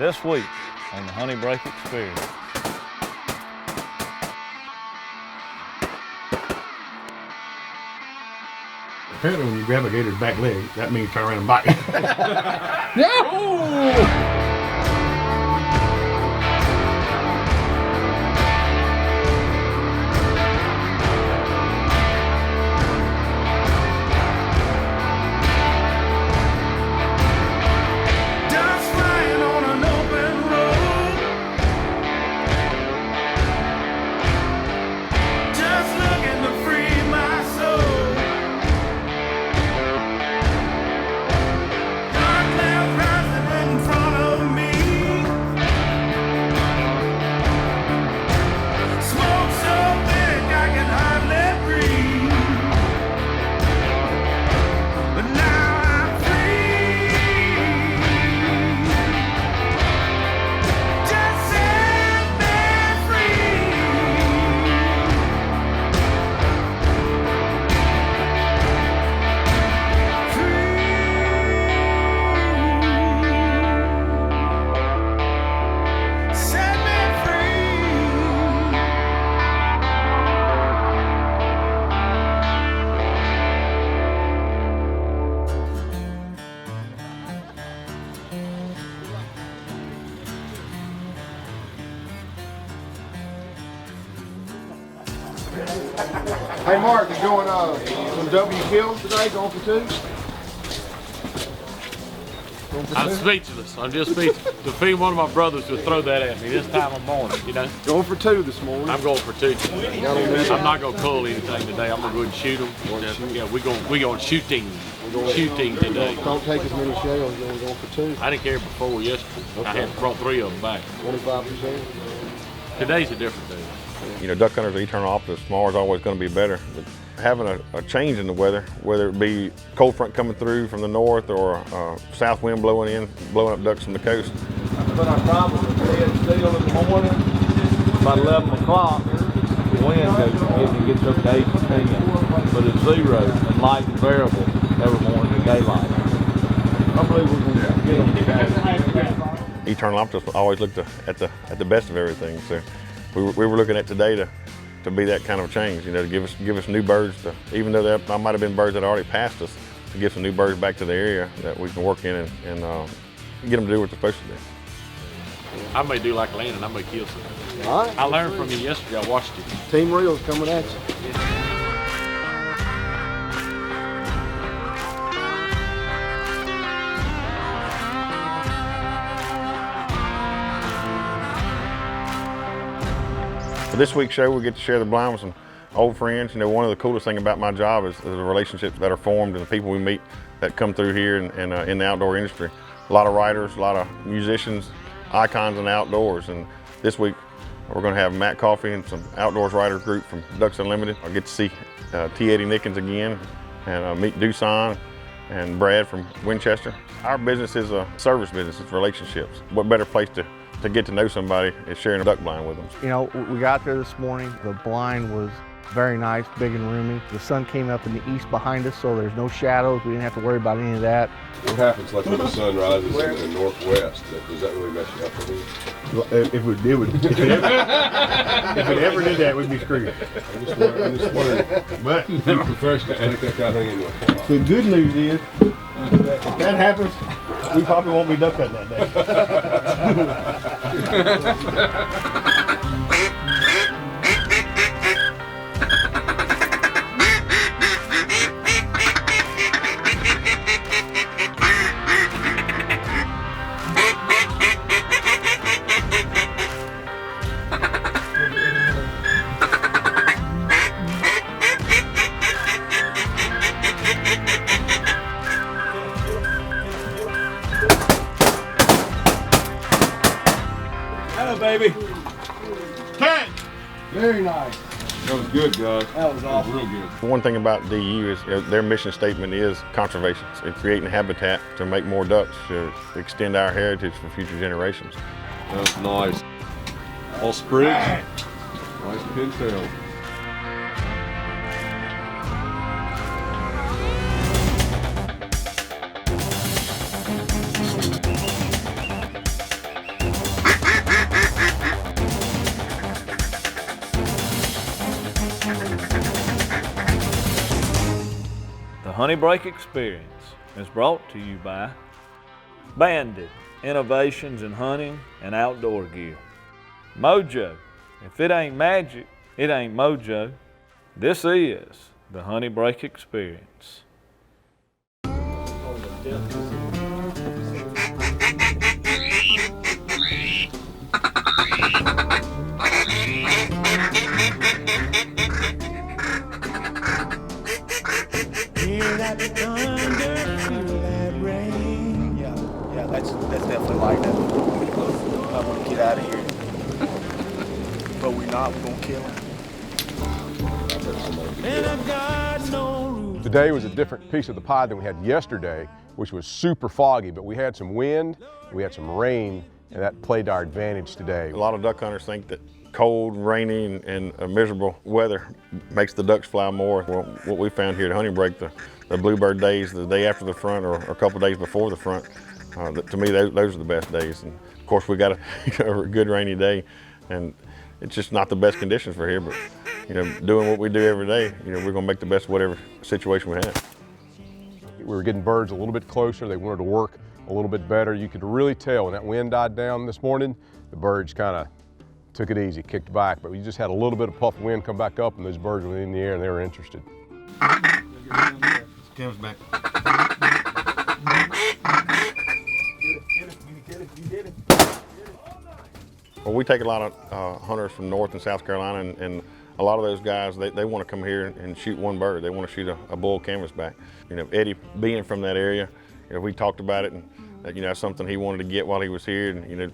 this week on the Honey Break Experience. Apparently when you grab a gator's back leg, that means turn around and bite. Yeah! Hey Mark, you going some W kills today, going for 2? I'm speechless. I'm just speechless. To feed one of my brothers to throw that at me this time of morning, you know? Going for 2 this morning. I'm going for 2. I'm not going to cull anything today. I'm going to go and shoot them. Yeah, we're going shooting. Shooting today. Don't take as many shells, you're only going for 2. I didn't care before yesterday. Okay. I had brought 3 of them back. 25%? Today's a different day. You know, duck hunters are eternal optimists. Tomorrow's always going to be better. But having a change in the weather, whether it be cold front coming through from the north or south wind blowing in, blowing up ducks from the coast. But our problem is dead still in the morning. About 11 o'clock, the wind goes and gets up to 8 to 10. But it's 0 and light and variable every morning in daylight. I believe we're going to get them. Eternal optimists always look at the best of everything. So we were looking at today to be that kind of change, you know, to give us new birds, even though there might have been birds that already passed us, to give some new birds back to the area that we can work in and get them to do what they're supposed to do. I may do like Landon, I may kill something. All right. I learned from you yesterday, I watched you. Team Reel's coming at you. For this week's show, we get to share the blind with some old friends. You know, one of the coolest things about my job is the relationships that are formed and the people we meet that come through here and in the outdoor industry. A lot of writers, a lot of musicians, icons in the outdoors. And this week, we're going to have Matt Coffey and some outdoors writers group from Ducks Unlimited. I'll get to see T. Eddie Nickens again and meet Doosan and Brad from Winchester. Our business is a service business, it's relationships. What better place to get to know somebody is sharing a duck blind with them. You know, we got there this morning, the blind was very nice, big and roomy. The sun came up in the east behind us, so there's no shadows. We didn't have to worry about any of that. What happens like when the sun rises in the northwest? Does that really mess you up for me? If it ever did that, we'd be screwed. I'm just wondering. But You're professional. I think that kind of thing into a the good news is, if that happens, we probably won't be duck hunting that day. Hello, baby. Catch! Very nice. That was good, guys. That was awesome. Real good. One thing about DU is their mission statement is conservation. It's creating habitat to make more ducks, to extend our heritage for future generations. That was nice. All sprigs. Nice pintail. Honey Break Experience is brought to you by Bandit, innovations in hunting and outdoor gear. Mojo, if it ain't magic, it ain't mojo. This is the Honey Break Experience. Hear that thunder, feel that rain. Yeah, that's definitely like that. I want to get out of here. But we're not, we're gonna kill him. And I've got no room. Today was a different piece of the pie than we had yesterday, which was super foggy, but we had some wind, we had some rain, and that played to our advantage today. A lot of duck hunters think that cold, rainy, and miserable weather makes the ducks fly more. Well, what we found here at Honey Break, the bluebird days, the day after the front or a couple days before the front, to me, those are the best days. And of course, we got a good rainy day, and it's just not the best conditions for here, but doing what we do every day, we're gonna make the best of whatever situation we have. We were getting birds a little bit closer. They wanted to work a little bit better. You could really tell when that wind died down this morning, the birds kind of took it easy, kicked back, but we just had a little bit of puff of wind come back up and those birds were in the air and they were interested. Cam's back. Well, we take a lot of hunters from North and South Carolina, and a lot of those guys, they want to come here and shoot one bird. They want to shoot a bull canvasback. Eddie being from that area, we talked about it, and that's something he wanted to get while he was here. And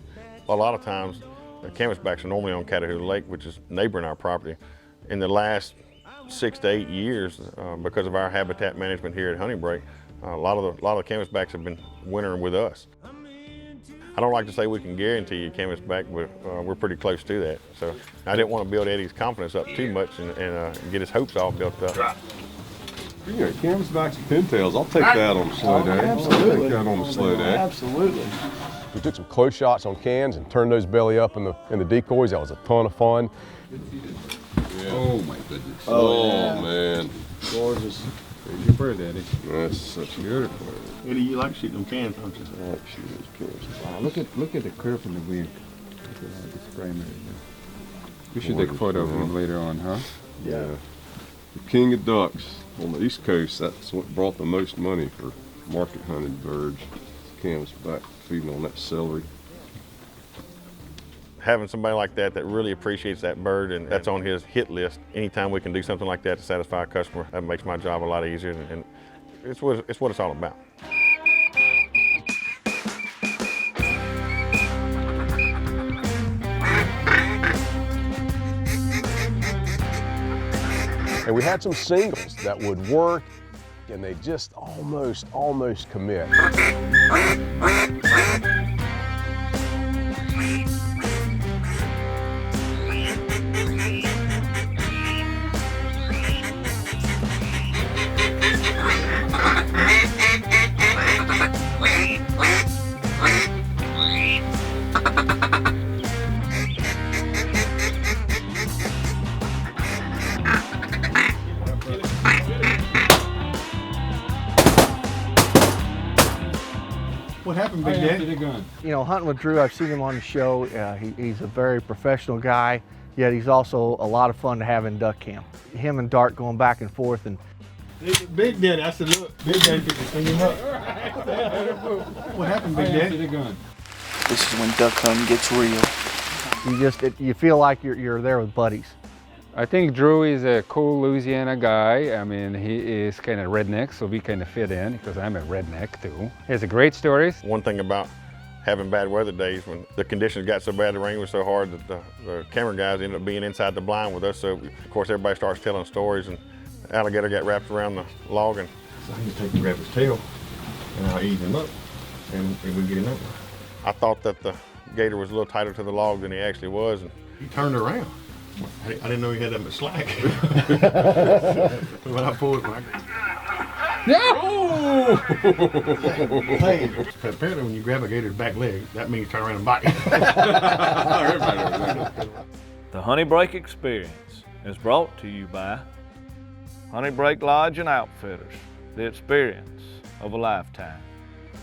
a lot of times, the canvasbacks are normally on Catahoula Lake, which is neighboring our property. In the last 6 to 8 years, because of our habitat management here at Honey Break, a lot of the canvasbacks have been wintering with us. I don't like to say we can guarantee you canvasback, but we're pretty close to that. So I didn't want to build Eddie's confidence up too much and get his hopes all built up. Canvasbacks and pintails, I'll take that on the slow day. Absolutely. I'll take that on the slow day. Absolutely. We took some close shots on cans and turned those belly up in the decoys. That was a ton of fun. Yeah. Oh my goodness. Oh man. Gorgeous. There's your bird, Eddie. That's such a beautiful bird. Eddie, you like shooting them cans, don't you? I like shooting those cans. Wow, look at the curve in the wing. Look at this primary there. We should take a photo of him later on, huh? Yeah. The king of ducks on the East Coast, that's what brought the most money for market hunted birds. Canvasback feeding on that celery. Having somebody like that really appreciates that bird and that's on his hit list, anytime we can do something like that to satisfy a customer, that makes my job a lot easier, and it's what it's all about. And we had some singles that would work, and they just almost commit. What happened, Big Daddy? Hunting with Drew, I've seen him on the show. He's a very professional guy, yet he's also a lot of fun to have in duck camp. Him and Dart going back and forth. And Big Daddy, I said, look, Big Daddy picked this thing up. What happened, Big Daddy? this is when duck hunting gets real. You feel like you're there with buddies. I think Drew is a cool Louisiana guy. I mean, he is kind of redneck, so we kind of fit in because I'm a redneck too. He has a great stories. One thing about having bad weather days, when the conditions got so bad, the rain was so hard that the camera guys ended up being inside the blind with us. So of course everybody starts telling stories, and alligator got wrapped around the log, and So I can take and grab his tail and I'll ease him up and we get him up. I thought that the gator was a little tighter to the log than he actually was. And He turned around. I didn't know he had that much slack. When I pulled my... Oh! Hey, apparently when you grab a gator's back leg, that means turn around and bite. The Honey Break Experience is brought to you by Honey Break Lodge and Outfitters, the experience of a lifetime.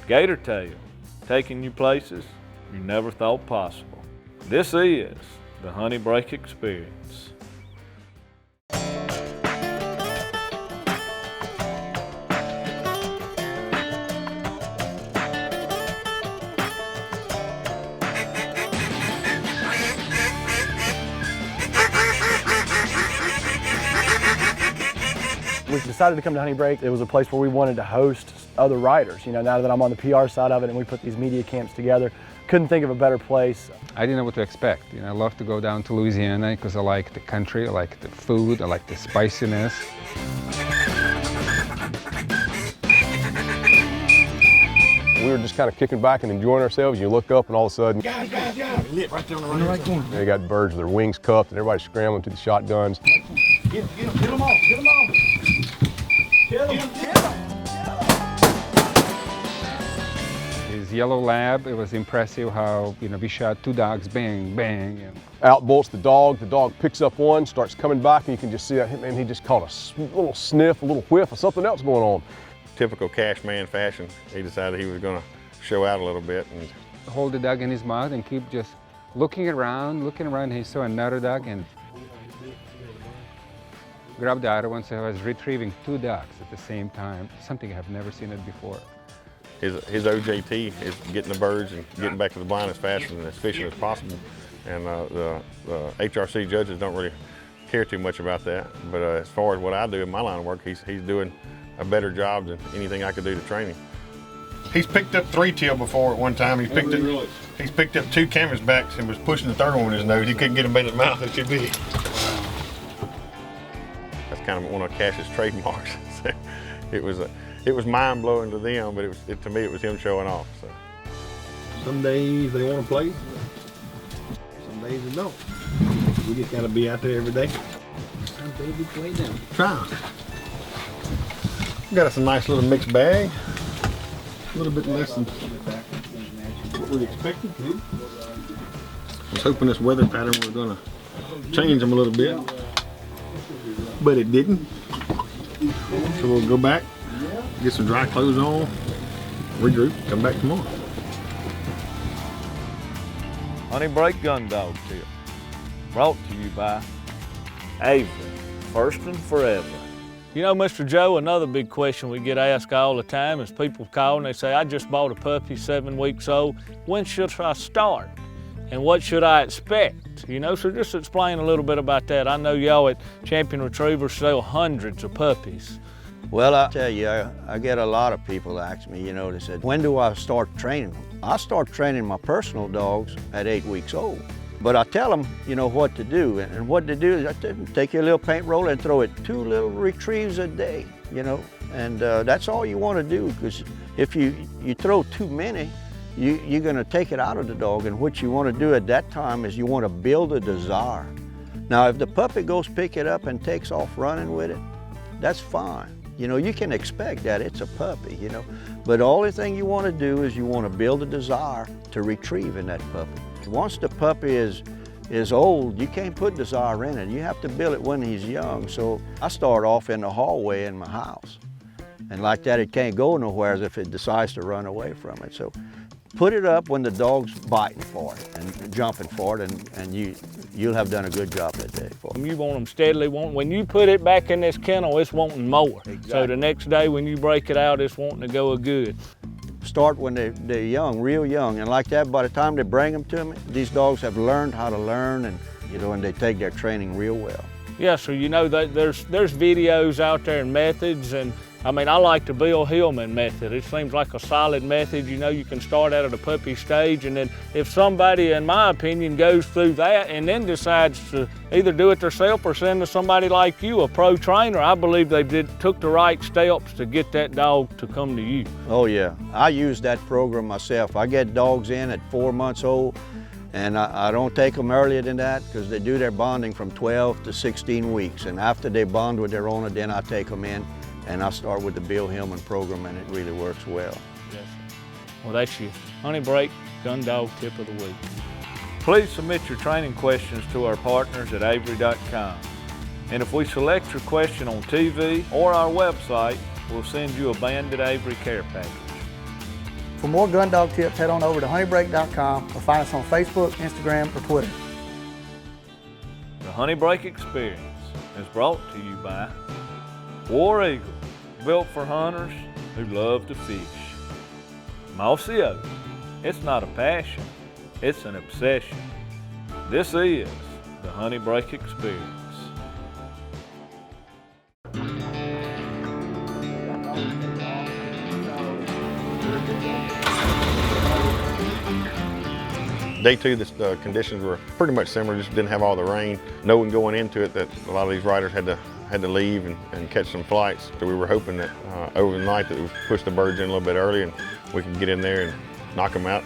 Gator Tail, taking you places you never thought possible. This is the Honey Break Experience. We decided to come to Honey Break. It was a place where we wanted to host other riders. You know, now that I'm on the PR side of it and we put these media camps together, couldn't think of a better place. I didn't know what to expect. I love to go down to Louisiana because I like the country, I like the food, I like the spiciness. We were just kind of kicking back and enjoying ourselves. You look up and all of a sudden, Guys, lit right there on the right corner. they got birds with their wings cupped and everybody's scrambling to the shotguns. Get him, kill them all, kill them all. Kill him, kill him. His yellow lab, it was impressive how, we shot 2 dogs, bang, bang. And Out bolts the dog picks up one, starts coming back, and you can just see that, man, he just caught a little sniff, a little whiff of something else going on. Typical cash man fashion, he decided he was going to show out a little bit. And hold the dog in his mouth and keep just looking around. He saw another dog and grabbed the other one, so I was retrieving 2 dogs at the same time, something I have never seen it before. His OJT is getting the birds and getting back to the blind as fast and as efficient as possible. And the HRC judges don't really care too much about that. But as far as what I do in my line of work, he's doing a better job than anything I could do to train him. He's picked up 3 teal before at one time. He's picked up 2 canvasbacks and was pushing the 3rd one with his nose. He couldn't get him in his mouth. It should be. That's kind of one of Cash's trademarks. It was mind blowing to them, but to me it was him showing off. So. Some days they want to play, some days they don't. We just gotta be out there every day. Some days we play them. Try. Got us a nice little mixed bag. A little bit less than what we expected. I was hoping this weather pattern was gonna change them a little bit, but it didn't. So we'll go back, get some dry clothes on, regroup, come back tomorrow. Honey Break Gun Dog Tip, brought to you by Avery, first and forever. Mr. Joe, another big question we get asked all the time is people call and they say, I just bought a puppy 7 weeks old. When should I start? And what should I expect? So just explain a little bit about that. I know y'all at Champion Retrievers sell hundreds of puppies. Well, I tell you, I get a lot of people ask me, they said, when do I start training them? I start training my personal dogs at 8 weeks old. But I tell them, what to do. And what to do is I tell them, take your little paint roller and throw it 2 little retrieves a day, And that's all you want to do, because if you throw too many, you're going to take it out of the dog. And what you want to do at that time is you want to build a desire. Now, if the puppy goes pick it up and takes off running with it, that's fine. You can expect that, it's a puppy, But the only thing you want to do is you want to build a desire to retrieve in that puppy. Once the puppy is old, you can't put desire in it. You have to build it when he's young. So I start off in the hallway in my house. And like that, it can't go nowhere if it decides to run away from it. So put it up when the dog's biting for it and jumping for it, and you'll have done a good job that day for it. You want them steadily. When you put it back in this kennel, it's wanting more. Exactly. So the next day when you break it out, it's wanting to go good. Start when they're young, real young, and like that, by the time they bring them to me, these dogs have learned how to learn, and and they take their training real well. Yeah, so that there's videos out there and methods, and I like the Bill Hillman method. It seems like a solid method. You can start out at a puppy stage, and then if somebody, in my opinion, goes through that and then decides to either do it themselves or send to somebody like you, a pro trainer, I believe they took the right steps to get that dog to come to you. Oh yeah, I use that program myself. I get dogs in at 4 months old, and I don't take them earlier than that, because they do their bonding from 12 to 16 weeks. And after they bond with their owner, then I take them in. And I start with the Bill Hillman program, and it really works well. Yes. Well, that's your Honey Break Gun Dog Tip of the Week. Please submit your training questions to our partners at Avery.com. And if we select your question on TV or our website, we'll send you a Bandit Avery care package. For more gun dog tips, head on over to honeybreak.com or find us on Facebook, Instagram, or Twitter. The Honey Break Experience is brought to you by War Eagle, built for hunters who love to fish. Mossy Oak, it's not a passion, it's an obsession. This is the Honey Break Experience. Day two, the conditions were pretty much similar, just didn't have all the rain. Knowing going into it that a lot of these riders had to leave and catch some flights. So we were hoping that over the night that we push the birds in a little bit early and we could get in there and knock them out.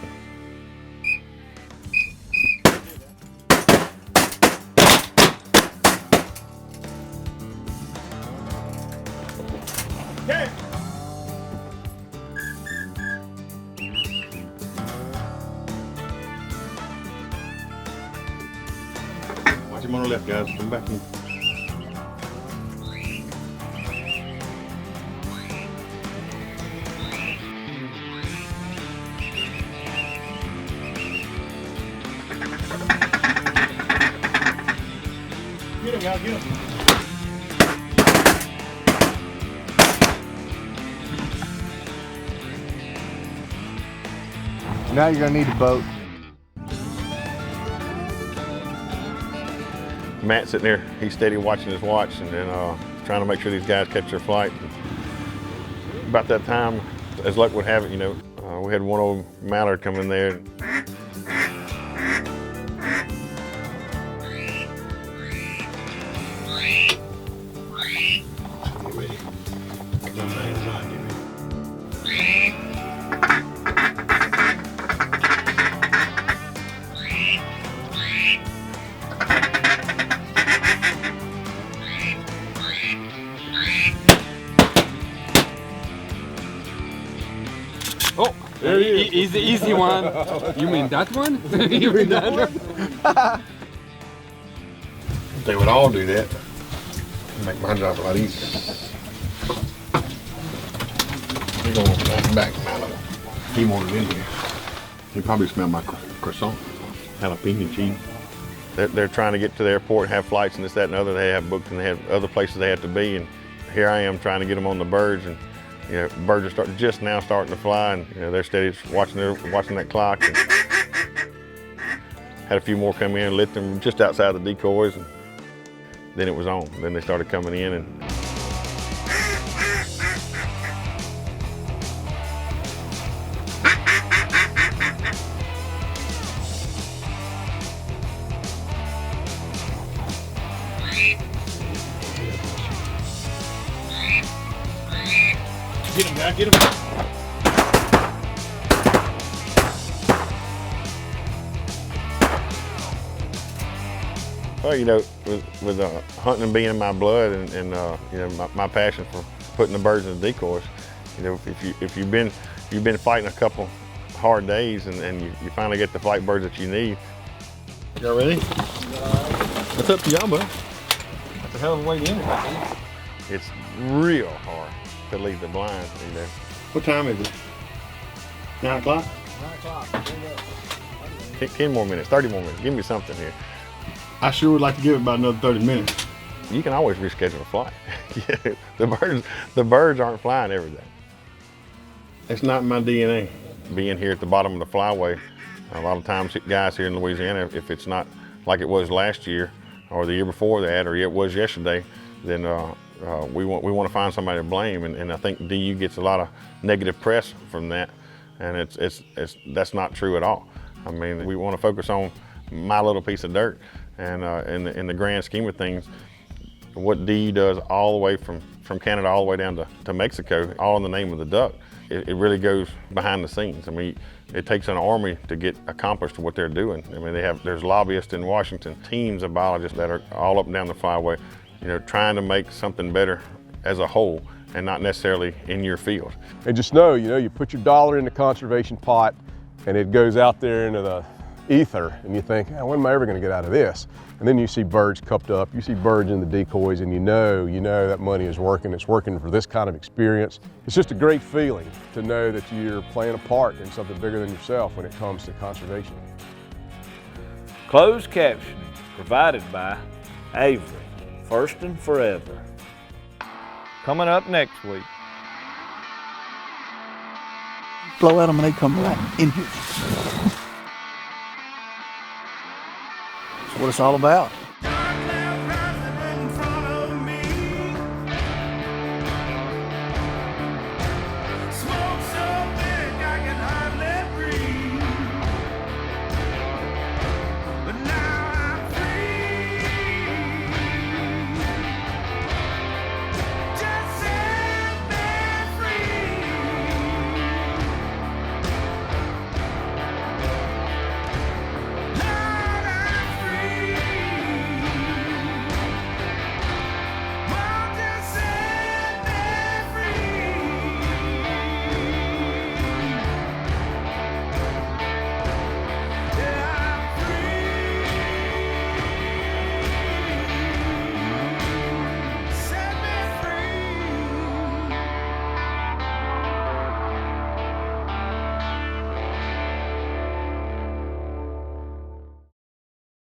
Watch him on the left, guys. Come back in. Get him, guys, get him. Now you're gonna need a boat. Matt's sitting there, he's steady watching his watch and then trying to make sure these guys catch their flight. About that time, as luck would have it, we had one old mallard come in there. Oh, there he is. Easy one. You mean that one? You mean that one? They would all do that. Make my job a lot easier. They're going back Mallard. He wanted in here. He probably smelled my croissant, jalapeno cheese. They're trying to get to the airport, have flights and this, that, and other. They have booked and they have other places they have to be. And here I am trying to get them on the birds. And birds are just now starting to fly, and they're steady watching that clock. And had a few more come in, lit them just outside the decoys, and then it was on. Then they started coming in, and get him, guys, get him. Well, with hunting and being in my blood, and my passion for putting the birds in the decoys, if you've been fighting a couple hard days and you finally get the flight birds that you need. Y'all ready? It's up to y'all, bud. That's a hell of a way to end it. It's real hard to leave the blinds. What time is it? 9 o'clock? 9 o'clock. 10 more minutes, 30 more minutes. Give me something here. I sure would like to give it about another 30 minutes. You can always reschedule a flight. The birds aren't flying every day. It's not in my DNA. Being here at the bottom of the flyway, a lot of times guys here in Louisiana, if it's not like it was last year or the year before that or it was yesterday, then we want to find somebody to blame, and I think DU gets a lot of negative press from that, and that's not true at all. I mean, we want to focus on my little piece of dirt, and in the grand scheme of things, what DU does all the way from Canada all the way down to Mexico, all in the name of the duck, it really goes behind the scenes. I mean, it takes an army to get accomplished what they're doing. I mean, there's lobbyists in Washington, teams of biologists that are all up and down the flyway, trying to make something better as a whole and not necessarily in your field. And just know, you put your dollar in the conservation pot and it goes out there into ether, and you think, oh, when am I ever going to get out of this? And then you see birds cupped up, you see birds in the decoys, and you know that money is working. It's working for this kind of experience. It's just a great feeling to know that you're playing a part in something bigger than yourself when it comes to conservation. Closed captioning provided by Avery, first and forever. Coming up next week. Blow at them and they come right in here. That's what it's all about.